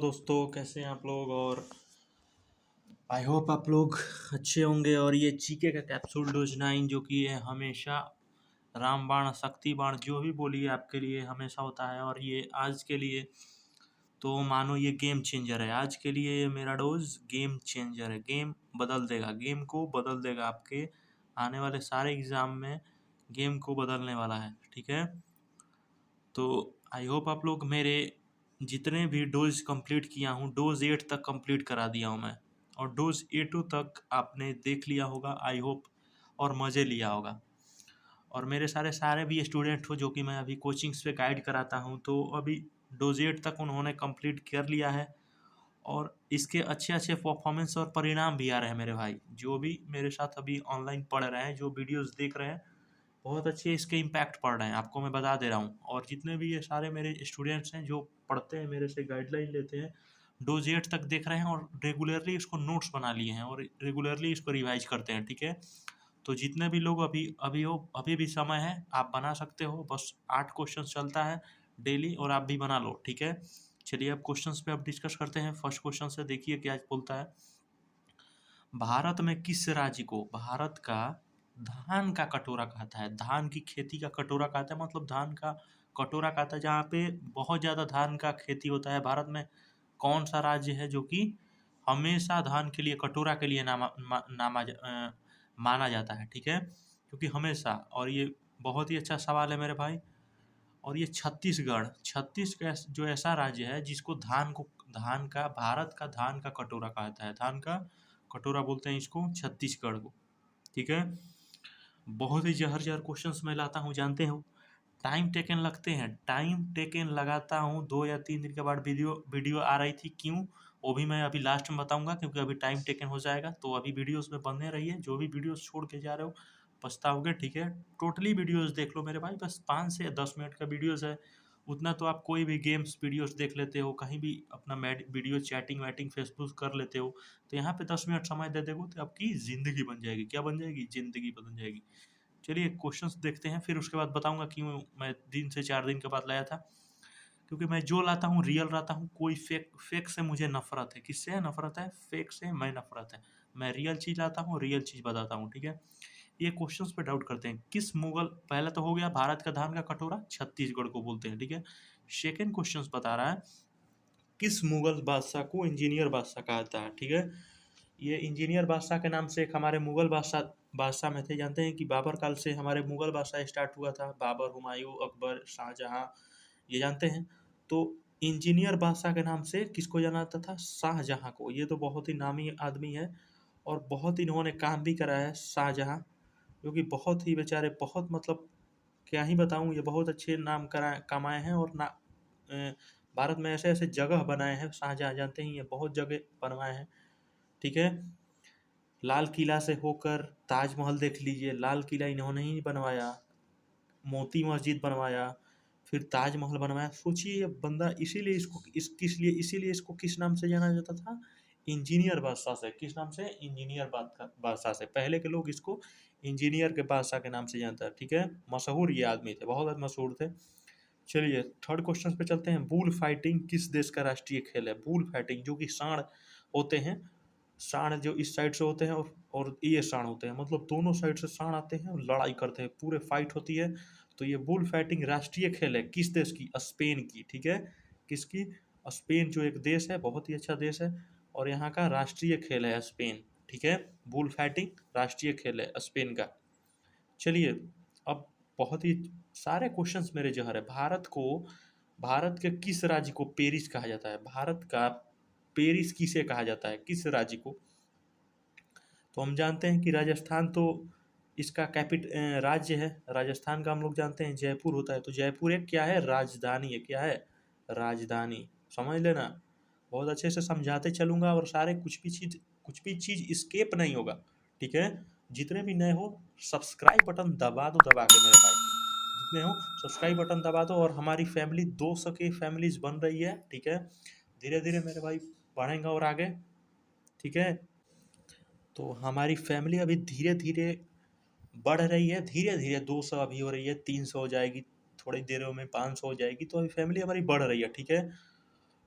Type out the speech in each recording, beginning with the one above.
दोस्तों, कैसे हैं आप लोग। और आई होप आप लोग अच्छे होंगे। और ये जीके का कैप्सूल डोज 9 जो कि है हमेशा रामबाण शक्ति बाण जो भी बोलिए आपके लिए हमेशा होता है। और ये आज के लिए तो मानो ये गेम चेंजर है। आज के लिए ये मेरा डोज गेम चेंजर है। गेम बदल देगा, गेम को बदल देगा। आपके आने वाले सारे एग्ज़ाम में गेम को बदलने वाला है। ठीक है, तो आई होप आप लोग मेरे जितने भी डोज कंप्लीट किया हूँ, डोज 8 तक कंप्लीट करा दिया हूँ मैं। और डोज 8 तक आपने देख लिया होगा आई होप, और मज़े लिया होगा। और मेरे सारे भी स्टूडेंट हो जो कि मैं अभी कोचिंग्स पे गाइड कराता हूँ, तो अभी डोज 8 तक उन्होंने कंप्लीट कर लिया है। और इसके अच्छे अच्छे परफॉर्मेंस और परिणाम भी आ रहे हैं मेरे भाई। जो भी मेरे साथ अभी ऑनलाइन पढ़ रहे हैं, जो वीडियोस देख रहे हैं, बहुत अच्छे इसके इम्पैक्ट पड़ रहे हैं, आपको मैं बता दे रहा हूँ। और जितने भी ये सारे मेरे स्टूडेंट्स हैं जो पढ़ते हैं मेरे से, गाइडलाइन लेते हैं, डोज 8 तक देख रहे हैं और रेगुलरली इसको नोट्स बना लिए हैं और रेगुलरली इसको रिवाइज करते हैं। ठीक है, तो जितने भी लोग अभी भी समय है, आप बना सकते हो। बस 8 क्वेश्चन चलता है डेली और आप भी बना लो। ठीक है, चलिए अब क्वेश्चंस पे अब डिस्कस करते हैं। फर्स्ट क्वेश्चन से देखिए क्या बोलता है। भारत में किस राज्य को भारत का धान का कटोरा कहता है। धान की खेती का कटोरा कहता है, मतलब धान का कटोरा कहता है। जहाँ पे बहुत ज़्यादा धान का खेती होता है भारत में, कौन सा राज्य है जो कि हमेशा धान के लिए कटोरा के लिए माना जाता है। ठीक है, क्योंकि हमेशा। और ये बहुत ही अच्छा सवाल है मेरे भाई। और ये छत्तीसगढ़ जो ऐसा राज्य है जिसको भारत का धान का कटोरा कहता है। धान का कटोरा बोलते हैं इसको, छत्तीसगढ़ को। ठीक है, बहुत ही जहर जहर क्वेश्चंस मैं लाता हूँ, जानते हो। टाइम टेकन लगते हैं, टाइम टेकन लगाता हूँ। 2 या 3 दिन के बाद वीडियो वीडियो आ रही थी, क्यों वो भी मैं अभी लास्ट में बताऊंगा, क्योंकि अभी टाइम टेकन हो जाएगा। तो अभी वीडियोस में बने रहिए। जो भी वीडियोस छोड़ के जा रहे हो पछताओगे। ठीक है, टोटली वीडियोस देख लो मेरे भाई। बस 5 से 10 मिनट का वीडियोस है, उतना तो आप कोई भी गेम्स वीडियोस देख लेते हो, कहीं भी अपना वीडियो चैटिंग वैटिंग फेसबुक कर लेते हो। तो यहाँ पे 10 मिनट समय दे दोगे तो आपकी ज़िंदगी बन जाएगी। क्या बन जाएगी? ज़िंदगी बन जाएगी। चलिए क्वेश्चंस देखते हैं, फिर उसके बाद बताऊंगा क्यों मैं 3 से 4 दिन के बाद लाया था। क्योंकि मैं जो लाता हूँ रियल लाता हूँ। कोई फेक फेक से मुझे नफरत है। किससे है नफरत है? फेक से मैं नफरत है। मैं रियल चीज़ लाता हूँ, रियल चीज़ बताता हूँ। ठीक है, ये क्वेश्चंस पे डाउट करते हैं। किस मुगल, पहला तो हो गया भारत का धान का कटोरा छत्तीसगढ़ को बोलते हैं। ठीक है, सेकेंड क्वेश्चंस बता रहा है किस मुगल बादशाह को इंजीनियर बादशाह कहता है। ठीक है, ये इंजीनियर बादशाह के नाम से एक हमारे मुगल बादशाह बादशाह में थे। जानते हैं कि बाबर काल से हमारे मुगल बादशाह स्टार्ट हुआ था। बाबर, हुमायूं, अकबर, शाहजहां, ये जानते हैं। तो इंजीनियर बादशाह के नाम से किसको जाना जाता था? शाहजहां को। ये तो बहुत ही नामी आदमी है और बहुत इन्होंने काम भी करा है शाहजहां, जो कि बहुत ही बेचारे, बहुत मतलब क्या ही बताऊं, ये बहुत अच्छे नाम कमाए हैं। और भारत में ऐसे ऐसे जगह बनाए हैं शाहजहां, जानते हैं, ये बहुत जगह बनवाए हैं। ठीक है, लाल किला से होकर ताजमहल देख लीजिए। लाल किला इन्होंने ही बनवाया, मोती मस्जिद बनवाया, फिर ताजमहल बनवाया। सोचिए ये बंदा, इसीलिए इसको किस नाम से जाना जाता था? इंजीनियर बादशाह से। किस नाम से? इंजीनियर बादशाह से। पहले के लोग इसको इंजीनियर के बादशाह के नाम से जानते हैं। ठीक है, मशहूर ये आदमी थे, बहुत मशहूर थे। चलिए थर्ड क्वेश्चन पे चलते हैं। बुल फाइटिंग किस देश का राष्ट्रीय खेल है? बुल फाइटिंग, जो कि सांड होते हैं, सांड जो इस साइड से होते हैं और ये सांड होते हैं, मतलब दोनों साइड से सांड आते हैं और लड़ाई करते हैं, पूरे फाइट होती है। तो ये बुल फाइटिंग राष्ट्रीय खेल है किस देश की? स्पेन की। ठीक है, किसकी? स्पेन जो एक देश है, बहुत ही अच्छा देश है, और यहाँ का राष्ट्रीय खेल है स्पेन। ठीक है, बुल फाइटिंग राष्ट्रीय खेल है स्पेन का। चलिए अब बहुत ही सारे क्वेश्चंस मेरे जहर है। भारत के किस राज्य को पेरिस कहा जाता है? भारत का पेरिस किसे कहा जाता है? किस राज्य को? तो हम जानते हैं कि राजस्थान तो इसका राज्य है। राजस्थान का हम लोग जानते हैं जयपुर होता है। तो जयपुर एक क्या है? राजधानी है। क्या है? राजधानी। समझ लेना, बहुत अच्छे से समझाते चलूंगा और सारे कुछ भी चीज़ स्केप नहीं होगा। ठीक है, जितने भी नए हो सब्सक्राइब बटन दबा दो, दबा के मेरे भाई। जितने हो सब्सक्राइब बटन दबा दो। और हमारी फैमिली 200 की फैमिलीज बन रही है। ठीक है, धीरे धीरे मेरे भाई बढ़ेंगे और आगे। ठीक है, तो हमारी फैमिली अभी धीरे धीरे बढ़ रही है। धीरे धीरे 200 अभी हो रही है, 300 हो जाएगी थोड़ी देरों में, 500 हो जाएगी। तो अभी फैमिली हमारी बढ़ रही है। ठीक है,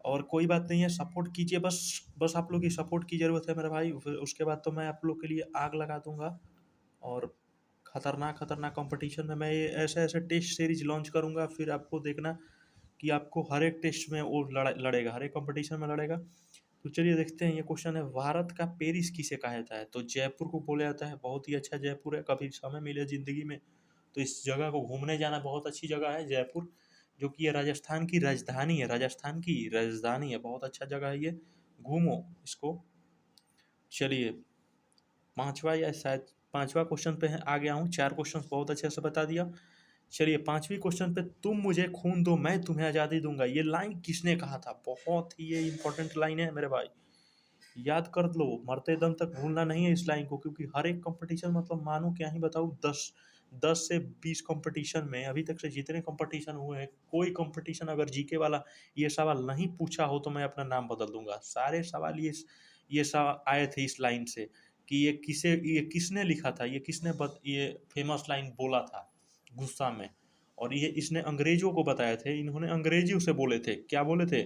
और कोई बात नहीं है, सपोर्ट कीजिए, बस बस आप लोग की सपोर्ट की ज़रूरत है मेरे भाई। फिर उसके बाद तो मैं आप लोग के लिए आग लगा दूंगा। और खतरनाक खतरनाक कंपटीशन में मैं ये ऐसे ऐसे टेस्ट सीरीज लॉन्च करूंगा, फिर आपको देखना कि आपको हर एक टेस्ट में वो लड़ेगा, हर एक कंपटीशन में लड़ेगा। तो चलिए देखते हैं। ये क्वेश्चन है, भारत का पेरिस किसे कहा जाता है? तो जयपुर को बोला जाता है। बहुत ही अच्छा जयपुर है, कभी समय मिले ज़िंदगी में तो इस जगह को घूमने जाना। बहुत अच्छी जगह है जयपुर, जो कि ये राजस्थान की राजधानी है, राजस्थान की राजधानी है। बहुत अच्छा जगह है ये, घूमो इसको। चलिए पांचवा या शायद पांचवा क्वेश्चन पे आ गया हूँ। चार क्वेश्चन बहुत अच्छे से बता दिया। चलिए पांचवी क्वेश्चन पे, तुम मुझे खून दो मैं तुम्हें आज़ादी दूंगा, ये लाइन किसने कहा था? बहुत ही ये इंपॉर्टेंट लाइन है मेरे भाई, याद कर लो, मरते दम तक भूलना नहीं है इस लाइन को। क्योंकि हर एक कंपटीशन, मतलब मानो क्या ही बताऊँ, 10 से 20 कंपटीशन में अभी तक से जितने कंपटीशन हुए हैं, कोई कंपटीशन अगर जीके वाला ये सवाल नहीं पूछा हो तो मैं अपना नाम बदल दूंगा। सारे सवाल ये सवाल आए थे इस लाइन से कि ये किसने लिखा था, ये फेमस लाइन बोला था गुस्सा में। और ये इसने अंग्रेजों को बताए थे, इन्होंने अंग्रेजी उसे बोले थे। क्या बोले थे?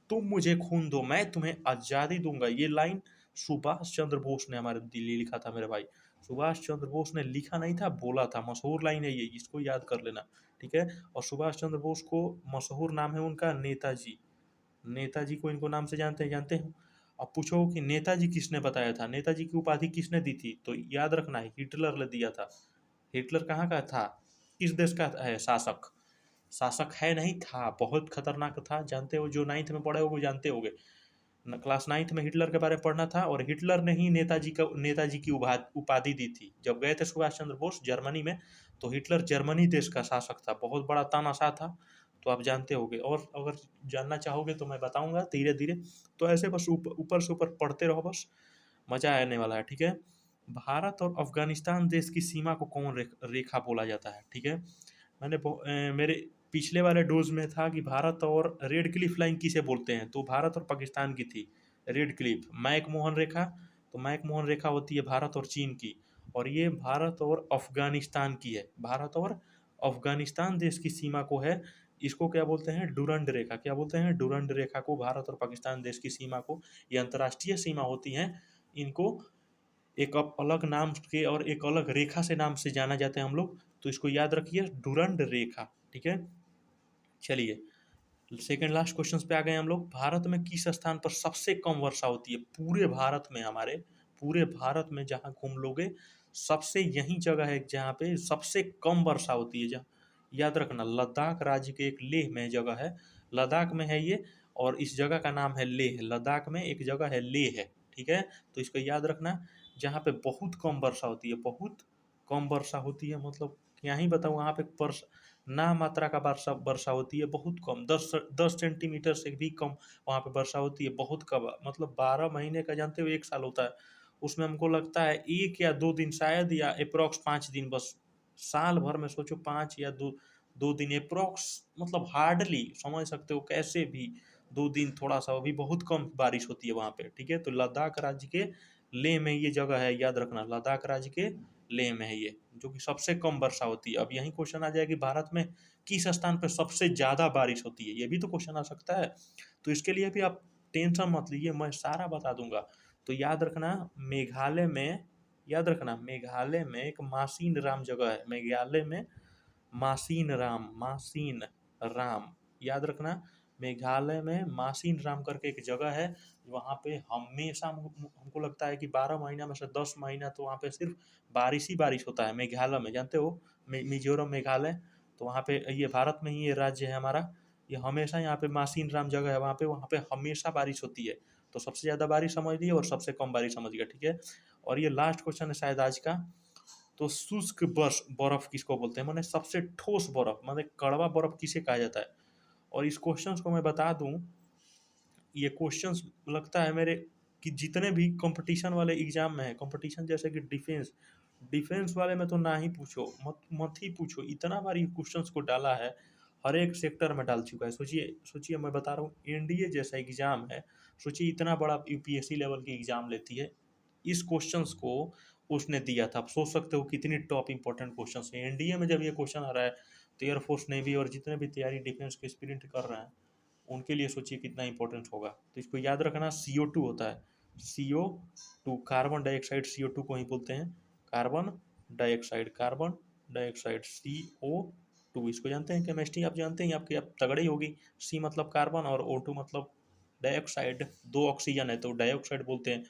तुम मुझे खून दो मैं तुम्हें आज़ादी दूंगा। ये लाइन सुभाष चंद्र बोस ने हमारे दिल्ली लिखा था मेरे भाई। सुभाष चंद्र बोस ने लिखा नहीं था, बोला था। मशहूर लाइन है ये, इसको याद कर लेना, ठीक है। और सुभाष चंद्र बोस को मशहूर नाम है उनका नेताजी। नेताजी को इनको नाम से जानते हैं। अब पूछो कि नेताजी किसने बताया था, नेताजी की उपाधि किसने दी थी? तो याद रखना है, हिटलर ने दिया था। हिटलर कहाँ का था, किस देश का है शासक? शासक है नहीं था, बहुत खतरनाक था। जानते हो, जो 9th में पढ़े हो वो जानते होगे। क्लास 9th में हिटलर के बारे में पढ़ना था। और हिटलर ने ही नेताजी की उपाधि दी थी। जब गए थे सुभाष चंद्र बोस जर्मनी में, तो हिटलर जर्मनी देश का शासक था, बहुत बड़ा तानाशाह था। तो आप जानते होगे। और अगर जानना चाहोगे तो मैं बताऊंगा धीरे धीरे। तो ऐसे बस ऊपर से ऊपर पढ़ते रहो, बस मजा आने वाला है, ठीक है। भारत और अफगानिस्तान देश की सीमा को कौन रेखा बोला जाता है? ठीक है, मेरे पिछले वाले डोज में था कि भारत और रेड क्लिफ लाइन किसे बोलते हैं, तो भारत और पाकिस्तान की थी रेड क्लिफ। मैक मोहन रेखा, तो मैक मोहन रेखा होती है भारत और चीन की। और ये भारत और अफगानिस्तान की है, भारत और अफगानिस्तान देश की सीमा को है। इसको क्या बोलते हैं? डुरंड रेखा। क्या बोलते हैं? डुरंड रेखा को, भारत और पाकिस्तान देश की सीमा को। ये अंतर्राष्ट्रीय सीमा होती हैं, इनको एक अलग नाम के और एक अलग रेखा से नाम से जाना जाते हैं हम लोग। तो इसको याद रखिए, डुरंड रेखा, ठीक है। चलिए सेकंड लास्ट क्वेश्चन पे आ गए हम लोग। भारत में किस स्थान पर सबसे कम वर्षा होती है? पूरे भारत में, हमारे पूरे भारत में जहाँ घूम लोगे, सबसे यही जगह है जहाँ पे सबसे कम वर्षा होती है। जहाँ, याद रखना, लद्दाख राज्य के एक लेह में जगह है, लद्दाख में है ये। और इस जगह का नाम है लेह। लद्दाख में एक जगह है लेह है, ठीक है। तो इसको याद रखना, जहाँ पे बहुत कम वर्षा होती है, बहुत कम वर्षा होती है, मतलब क्या ही बताऊँ, वहाँ पे ना मात्रा का वर्षा वर्षा होती है, बहुत कम, 10 सेंटीमीटर से भी कम वहाँ पे वर्षा होती है, बहुत कम। मतलब 12 महीने का जानते हो 1 साल होता है, उसमें हमको लगता है 1 या 2 दिन शायद, या अप्रॉक्स 5 दिन बस। साल भर में सोचो 5 या 2 दिन अप्रॉक्स, मतलब हार्डली समझ सकते हो कैसे भी 2 दिन, थोड़ा सा भी बहुत कम बारिश होती है वहाँ पे, ठीक है। तो लद्दाख राज्य के लेह में ये जगह है, याद रखना, लद्दाख राज्य के लेह में है ये, जो कि सबसे कम वर्षा होती है। अब यही क्वेश्चन आ जाए कि भारत में किस स्थान पर सबसे ज़्यादा बारिश होती है, ये भी तो क्वेश्चन आ सकता है। तो इसके लिए भी आप टेंशन मत लीजिए, मैं सारा बता दूंगा। तो याद रखना, मेघालय में, याद रखना, मेघालय में एक मासीन राम जगह है, मेघालय में मासीन राम, याद रखना। मेघालय में मासीन राम करके एक जगह है, वहाँ पे हमेशा हमको लगता है कि 12 महीना में से 10 महीना तो वहाँ पे सिर्फ बारिश ही बारिश होता है मेघालय में, जानते हो। मिजोरम, मेघालय, तो वहाँ पे ये भारत में ही ये राज्य है हमारा। ये हमेशा यहाँ पे मासीन राम जगह है, वहाँ पे हमेशा बारिश होती है। तो सबसे ज़्यादा बारिश समझ लिए और सबसे कम बारिश समझ गया, ठीक है। और ये लास्ट क्वेश्चन है शायद आज का। तो शुष्क बर्फ किसको बोलते हैं, माने सबसे ठोस बर्फ, माने कड़वा बर्फ किसे कहा जाता है? और इस क्वेश्चन को मैं बता दूं, ये क्वेश्चंस लगता है मेरे कि जितने भी कंपटीशन वाले एग्जाम में है, कंपटीशन जैसे कि डिफेंस वाले में तो ना ही पूछो, मत मत ही पूछो, इतना बार ये क्वेश्चंस को डाला है, हर एक सेक्टर में डाल चुका है। सोचिए सोचिए, मैं बता रहा हूँ, एनडीए जैसा एग्जाम है, सोचिए इतना बड़ा यूपीएससी लेवल की एग्जाम लेती है, इस क्वेश्चंस को उसने दिया था। आप सोच सकते हो कितनी टॉप इंपॉर्टेंट क्वेश्चन है। एनडीए में जब ये क्वेश्चन आ रहा है, तो एयरफोर्स नेवी और जितने भी तैयारी डिफेंस के एस्पिरेंट कर रहे हैं, उनके लिए सोचिए कितना इंपॉर्टेंट होगा। तो इसको याद रखना, CO2 होता है, CO2 कार्बन डाइऑक्साइड, CO2 को ही बोलते हैं carbon dioxide, carbon dioxide CO2। इसको जानते हैं, केमिस्ट्री आप जानते हैं, आपकी आप तगड़ी होगी। C मतलब कार्बन और O2 मतलब डाइऑक्साइड, दो ऑक्सीजन है तो डाइऑक्साइड बोलते हैं।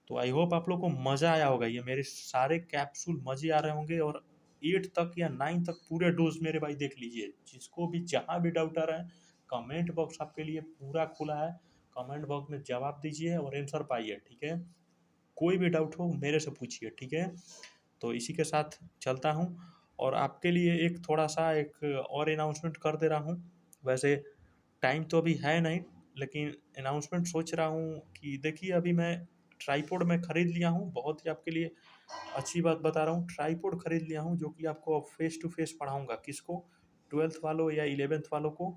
तो आई होप आप लोग को मज़ा आया होगा, ये मेरे सारे कैप्सूल मज़े आ रहे होंगे। और 8 तक या 9 तक पूरे डोज मेरे भाई देख लीजिए। जिसको भी जहाँ भी डाउट आ रहा है, कमेंट बॉक्स आपके लिए पूरा खुला है, कमेंट बॉक्स में जवाब दीजिए और आंसर पाइए, ठीक है। कोई भी डाउट हो मेरे से पूछिए, ठीक है। तो इसी के साथ चलता हूँ, और आपके लिए एक थोड़ा सा एक और अनाउंसमेंट कर दे रहा हूँ। वैसे टाइम तो अभी है नहीं, लेकिन अनाउंसमेंट सोच रहा हूँ कि देखिए अभी मैं ट्राईपोड में ख़रीद लिया हूँ, बहुत ही आपके लिए अच्छी बात बता रहा हूँ, ट्राईपोड ख़रीद लिया हूँ जो कि आपको फेस टू फेस पढ़ाऊँगा। किसको? 12th वालों या 11th वालों को,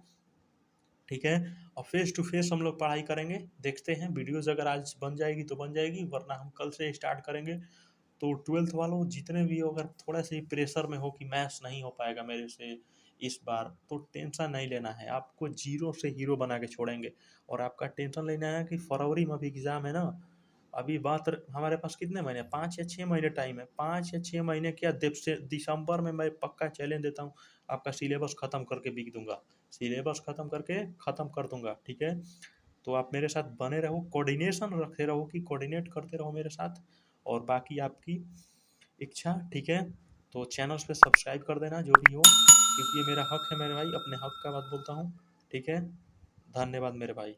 ठीक है। और फेस टू फेस हम लोग पढ़ाई करेंगे, देखते हैं वीडियोस अगर आज बन जाएगी तो बन जाएगी, वरना हम कल से स्टार्ट करेंगे। तो 12th वालों जितने भी हो, अगर थोड़ा सा ही प्रेशर में हो कि मैथ्स नहीं हो पाएगा मेरे से इस बार, तो टेंशन नहीं लेना है, आपको जीरो से हीरो बना के छोड़ेंगे। और आपका टेंशन लेना है कि फरवरी में अभी एग्ज़ाम है ना, अभी बात हमारे पास कितने महीने, 5 या 6 महीने टाइम है। 5 या 6 महीने क्या, दिसंबर में मैं पक्का चैलेंज देता हूँ, आपका सिलेबस ख़त्म करके बिक दूंगा, सिलेबस ख़त्म करके ख़त्म कर दूंगा, ठीक है। तो आप मेरे साथ बने रहो, कोऑर्डिनेशन रखे रहो कि कोऑर्डिनेट करते रहो मेरे साथ, और बाकी आपकी इच्छा, ठीक है। तो चैनल्स पे सब्सक्राइब कर देना जो भी हो, क्योंकि ये मेरा हक है मेरे भाई, अपने हक का बात बोलता हूँ, ठीक है। धन्यवाद मेरे भाई।